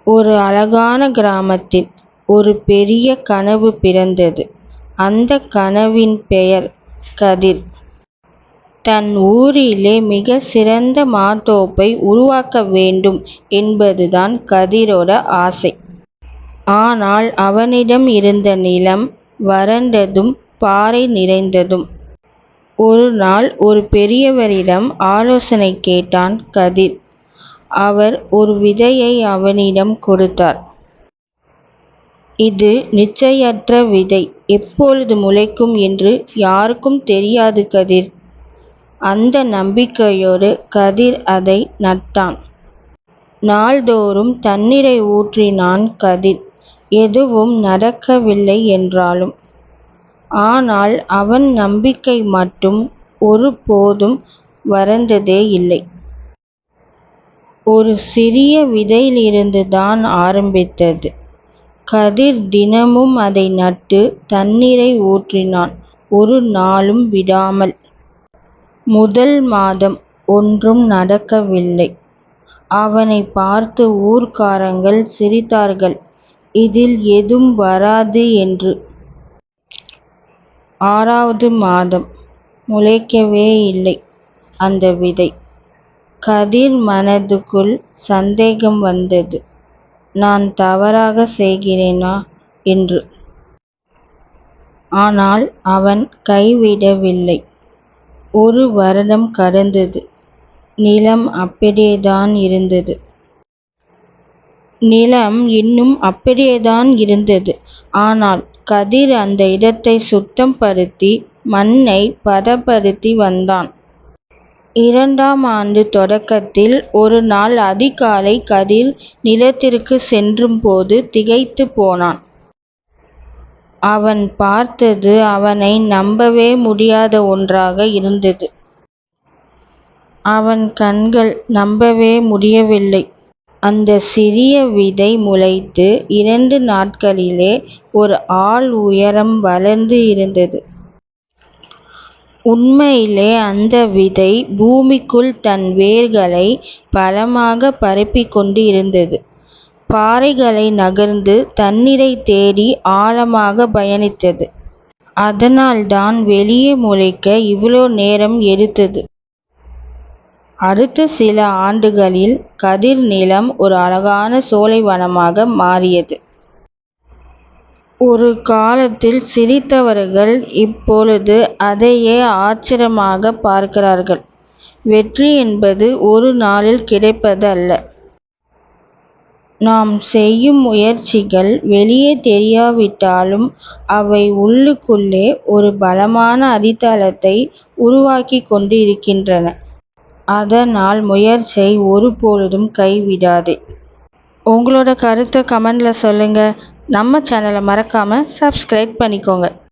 ஒரு அழகான கிராமத்தில் ஒரு பெரிய கனவு பிறந்தது. அந்த கனவின் பெயர் கதிர். தன் ஊரிலே மிகச் சிறந்த மாத்தோப்பை உருவாக்க வேண்டும் என்பதுதான் கதிரோட ஆசை. ஆனால் அவனிடம் இருந்த நிலம் வறண்டதும் பாறை நிறைந்ததும். ஒரு நாள் ஒரு பெரியவரிடம் ஆலோசனை கேட்டான் கதிர். அவர் ஒரு விதையை அவனிடம் கொடுத்தார். இது நிச்சயற்ற விதை, எப்பொழுது முளைக்கும் என்று யாருக்கும் தெரியாது கதிர். அந்த நம்பிக்கையோடு கதிர் அதை நட்டான். நாள்தோறும் தண்ணீரை ஊற்றினான் கதிர். எதுவும் நடக்கவில்லை என்றாலும். ஆனால் அவன் நம்பிக்கை மட்டும் ஒருபோதும் வறண்டதே இல்லை. ஒரு சிறிய விதையிலிருந்து தான் ஆரம்பித்தது. கதிர் தினமும் அதை நட்டு தண்ணீரை ஊற்றினான், ஒரு நாளும் விடாமல். முதல் மாதம் ஒன்றும் நடக்கவில்லை. அவனை பார்த்து ஊர்க்காரங்கள் சிரித்தார்கள், இதில் எதுவும் வராது என்று. 6வது மாதம் முளைக்கவே இல்லை அந்த விதை. கதிர் மனதுக்குள் சந்தேகம் வந்தது, நான் தவறாக செய்கிறேனா என்று. ஆனால் அவன் கைவிடவில்லை. ஒரு வருடம் கடந்தது. நிலம் அப்படியேதான் இருந்தது. நிலம் இன்னும் அப்படியேதான் இருந்தது. ஆனால் கதிர் அந்த இடத்தை சுத்தம் படுத்தி மண்ணை பதப்படுத்தி வந்தான். 2ஆம் ஆண்டு தொடக்கத்தில் ஒரு நாள் அதிகாலை கதிர் நிலத்திற்கு சென்றபோது திகைத்து போனான். அவன் பார்த்தது அவனை நம்பவே முடியாத ஒன்றாக இருந்தது. அவன் கண்கள் நம்பவே முடியவில்லை. அந்த சிறிய விதை முளைத்து 2 நாட்களிலே ஒரு ஆள் உயரம் வளர்ந்து இருந்தது. உண்மையிலே அந்த விதை பூமிக்குள் தன் வேர்களை பலமாக பரப்பிக் கொண்டு இருந்தது. பாறைகளை நகர்ந்து தண்ணீரை தேடி ஆழமாக பயணித்தது. அதனால்தான் வெளியே முளைக்க இவ்வளோ நேரம் எடுத்தது. அடுத்த சில ஆண்டுகளில் கதிர் நிலம் ஒரு அழகான சோலைவனமாக மாறியது. ஒரு காலத்தில் சிரித்தவர்கள் இப்பொழுது அதையே ஆச்சரியமாக பார்க்கிறார்கள். வெற்றி என்பது ஒரு நாளில் கிடைப்பது அல்ல. நாம் செய்யும் முயற்சிகள் வெளியே தெரியாவிட்டாலும் அவை உள்ளுக்குள்ளே ஒரு பலமான அடித்தளத்தை உருவாக்கி கொண்டு இருக்கின்றன. அதனால் முயற்சியை ஒருபொழுதும் கைவிடாதே. உங்களோட கருத்தை கமெண்ட்ல சொல்லுங்க. நம்ம சேனலை மறக்காம சப்ஸ்கிரைப் பண்ணிக்கோங்க.